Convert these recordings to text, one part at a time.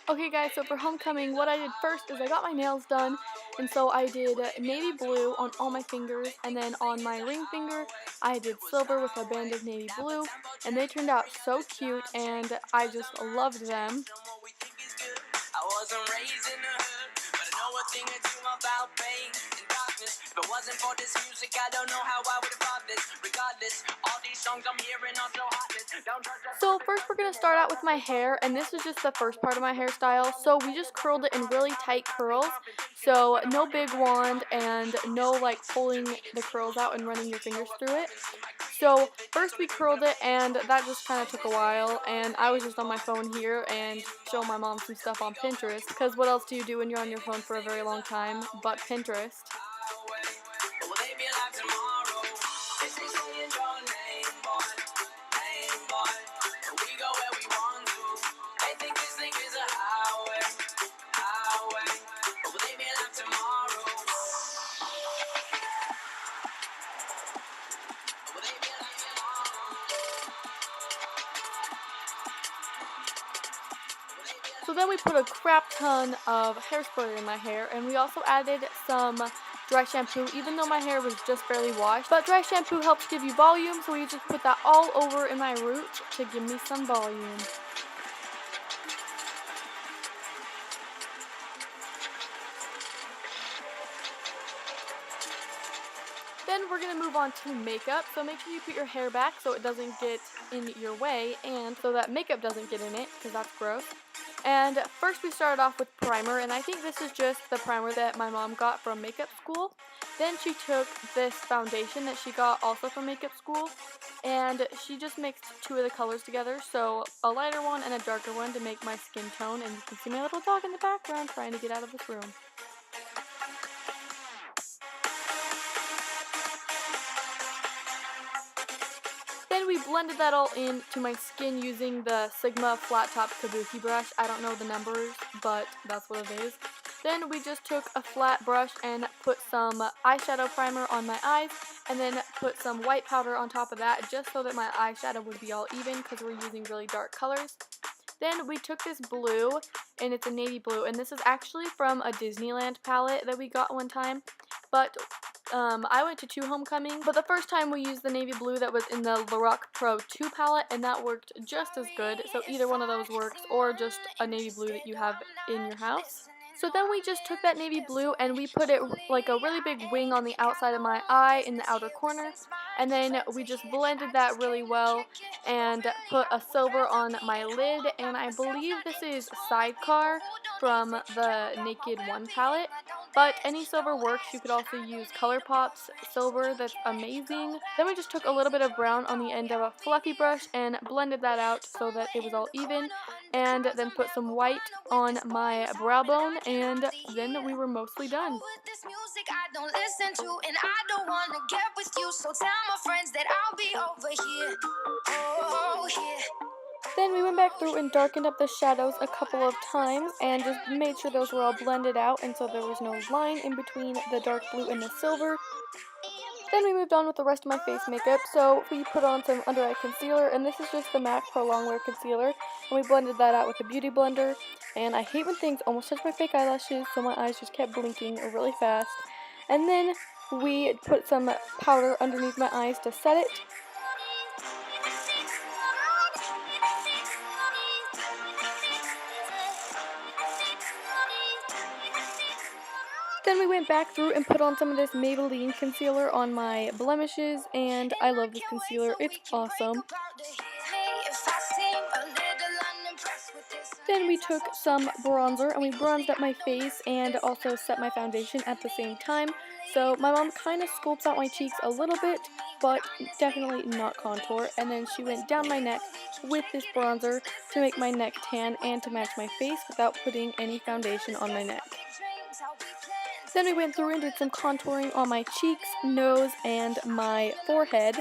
Okay guys, so for homecoming, what I did first is I got my nails done, and so I did navy blue on all my fingers, and then on my ring finger, I did silver with a band of navy blue, and they turned out so cute, and I just loved them. I wasn't raised in the hood, but I know a thing or two about pain and darkness. If it wasn't for this music, I don't know how I would have thought this. Regardless, all these songs I'm hearing are so heartless. So first we're gonna start out with my hair, and this is just the first part of my hairstyle. So we just curled it in really tight curls. So no big wand and no like pulling the curls out and running your fingers through it. So first we curled it, and that just kind of took a while, and I was just on my phone here and showing my mom some stuff on Pinterest, because what else do you do when you're on your phone for a very long time but Pinterest? So then we put a crap ton of hairspray in my hair, and we also added some dry shampoo, even though my hair was just barely washed. But dry shampoo helps give you volume, so we just put that all over in my roots to give me some volume. Then we're going to move on to makeup, so make sure you put your hair back so it doesn't get in your way, and so that makeup doesn't get in it, because that's gross. And first we started off with primer, and I think this is just the primer that my mom got from makeup school. Then she took this foundation that she got also from makeup school, and she just mixed two of the colors together, so a lighter one and a darker one to make my skin tone, and you can see my little dog in the background trying to get out of this room. Then we blended that all into my skin using the Sigma flat top kabuki brush. I don't know the numbers, but that's what it is. Then we just took a flat brush and put some eyeshadow primer on my eyes, and then put some white powder on top of that just so that my eyeshadow would be all even, because we're using really dark colors. Then we took this blue, and it's a navy blue, and this is actually from a Disneyland palette that we got one time, but I went to 2 homecoming, but the first time we used the navy blue that was in the Lorac Pro 2 palette, and that worked just as good, so either one of those works, or just a navy blue that you have in your house. So then we just took that navy blue and we put it like a really big wing on the outside of my eye in the outer corner, and then we just blended that really well and put a silver on my lid, and I believe this is Sidecar from the Naked One palette, but any silver works. You could also use ColourPop's silver, that's amazing. Then we just took a little bit of brown on the end of a fluffy brush and blended that out so that it was all even, and then put some white on my brow bone, and then we were mostly done. Then we went back through and darkened up the shadows a couple of times and just made sure those were all blended out, and so there was no line in between the dark blue and the silver. Then we moved on with the rest of my face makeup, so we put on some under eye concealer, and this is just the MAC Pro Longwear Concealer, and we blended that out with a beauty blender. And I hate when things almost touch my fake eyelashes, so my eyes just kept blinking really fast. And then we put some powder underneath my eyes to set it. Then we went back through and put on some of this Maybelline concealer on my blemishes, and I love this concealer, it's awesome. Then we took some bronzer and we bronzed up my face and also set my foundation at the same time. So my mom kind of sculpts out my cheeks a little bit, but definitely not contour. And then she went down my neck with this bronzer to make my neck tan and to match my face without putting any foundation on my neck. Then we went through and did some contouring on my cheeks, nose, and my forehead.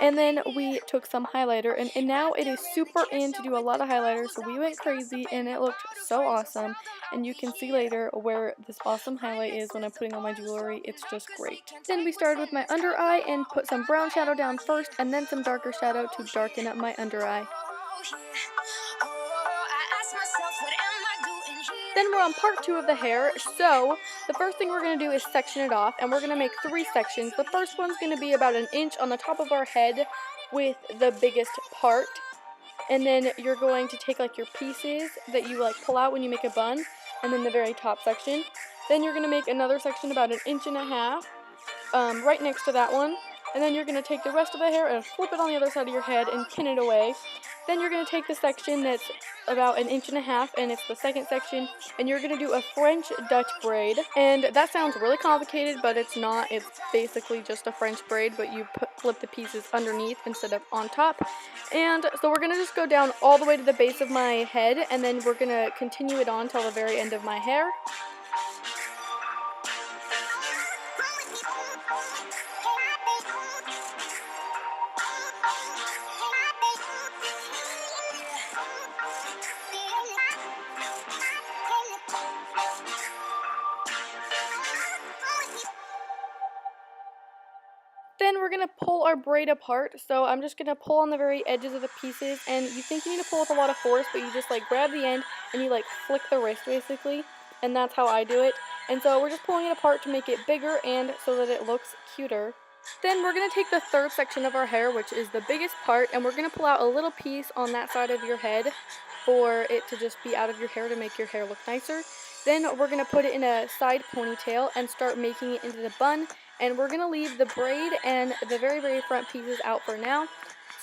And then we took some highlighter, and now it is super in to do a lot of highlighter, so we went crazy and it looked so awesome. And you can see later where this awesome highlight is when I'm putting on my jewelry. It's just great. Then we started with my under eye and put some brown shadow down first, and then some darker shadow to darken up my under eye. Then we're on part 2 of the hair, so the first thing we're going to do is section it off, and we're going to make 3 sections. The first one's going to be about an inch on the top of our head with the biggest part, and then you're going to take like your pieces that you like pull out when you make a bun, and then the very top section. Then you're going to make another section about an inch and a half, right next to that one, and then you're going to take the rest of the hair and flip it on the other side of your head and pin it away. Then you're going to take the section that's about an inch and a half, and it's the second section, and you're going to do a French Dutch braid. And that sounds really complicated, but it's not. It's basically just a French braid, but you flip the pieces underneath instead of on top. And so we're going to just go down all the way to the base of my head, and then we're going to continue it on till the very end of my hair. Then we're going to pull our braid apart, so I'm just going to pull on the very edges of the pieces, and you think you need to pull with a lot of force, but you just like grab the end and you like flick the wrist basically, and that's how I do it. And so we're just pulling it apart to make it bigger and so that it looks cuter. Then we're going to take the third section of our hair, which is the biggest part, and we're going to pull out a little piece on that side of your head for it to just be out of your hair to make your hair look nicer. Then we're going to put it in a side ponytail and start making it into the bun, and we're going to leave the braid and the very, very front pieces out for now.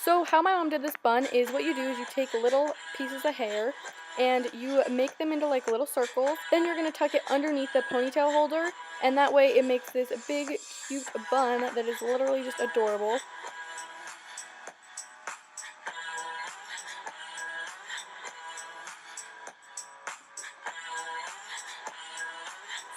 So how my mom did this bun is what you do is you take little pieces of hair and you make them into like little circles. Then you're going to tuck it underneath the ponytail holder, and that way it makes this big, cute bun that is literally just adorable.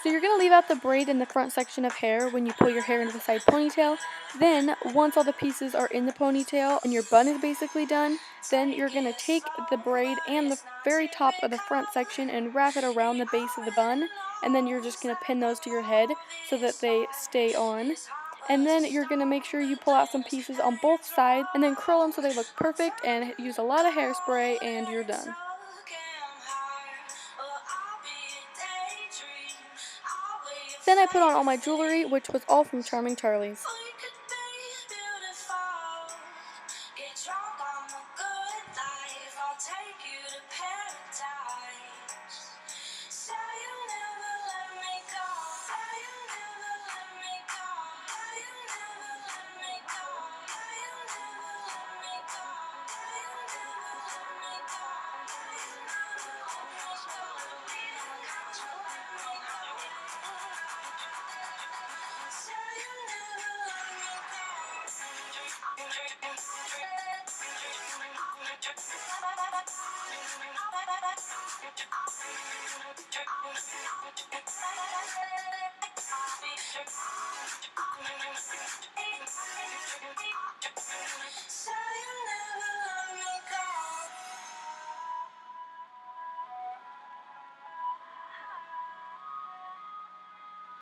So you're going to leave out the braid in the front section of hair when you pull your hair into the side ponytail. Then, once all the pieces are in the ponytail and your bun is basically done, then you're going to take the braid and the very top of the front section and wrap it around the base of the bun. And then you're just going to pin those to your head so that they stay on. And then you're going to make sure you pull out some pieces on both sides and then curl them so they look perfect, and use a lot of hairspray, and you're done. Then I put on all my jewelry, which was all from Charming Charlie's.